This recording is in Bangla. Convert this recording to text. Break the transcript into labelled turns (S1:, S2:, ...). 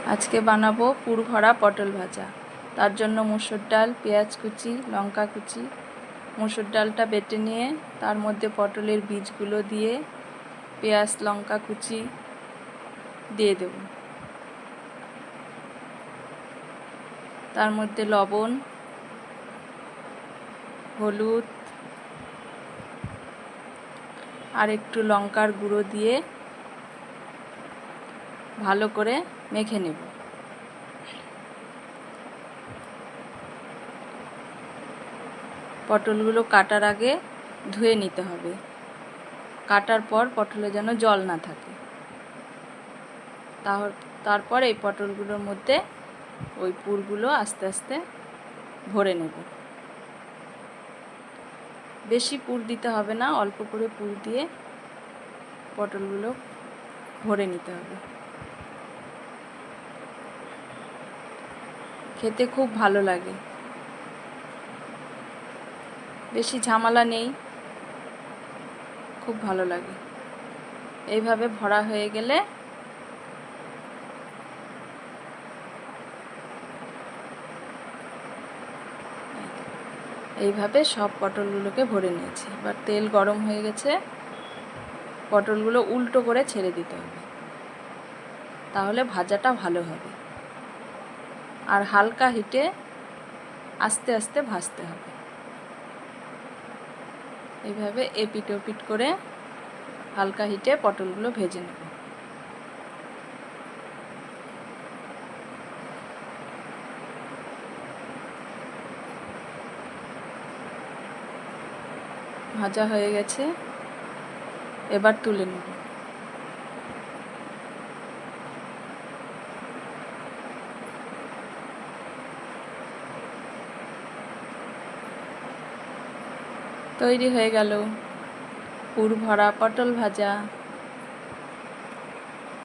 S1: আজকে বানাবো পুর ভরা পটল ভাজা। তার জন্য মুসুর ডাল, পেঁয়াজ কুচি, লঙ্কা কুচি, মুসুর ডালটা বেটে নিয়ে তার মধ্যে পটলের বীজগুলো দিয়ে পেঁয়াজ লঙ্কা কুচি দিয়ে দেব। তার মধ্যে লবণ, হলুদ আর একটু লঙ্কার গুঁড়ো দিয়ে ভালো করে মেখে নেব। পটলগুলো কাটার আগে ধুয়ে নিতে হবে, কাটার পর পটলে যেন জল না থাকে। তারপর এই পটলগুলোর মধ্যে ওই পুরগুলো আস্তে আস্তে ভরে নেব। বেশি পুর দিতে হবে না, অল্প করে পুর দিয়ে পটলগুলো ভরে নিতে হবে। খেতে খুব ভালো লাগে, বেশি ঝামেলা নেই, খুব ভালো লাগে। এইভাবে ভরা হয়ে গেলে এইভাবে সব পটলগুলোকে ভরে নিয়েছি। এবার তেল গরম হয়ে গেছে, পটলগুলো উল্টো করে ছেড়ে দিতে হবে, তাহলে ভাজাটা ভালো হবে। আর হালকা হিটে আস্তে আস্তে ভাজতে হবে। এইভাবে এপিট ওপিট করে হালকা হিটে পটলগুলো ভেজে নেব। ভাজা হয়ে গেছে, এবার তুলে নেব। তৈরি হয়ে গেল পুর ভরা পটল ভাজা।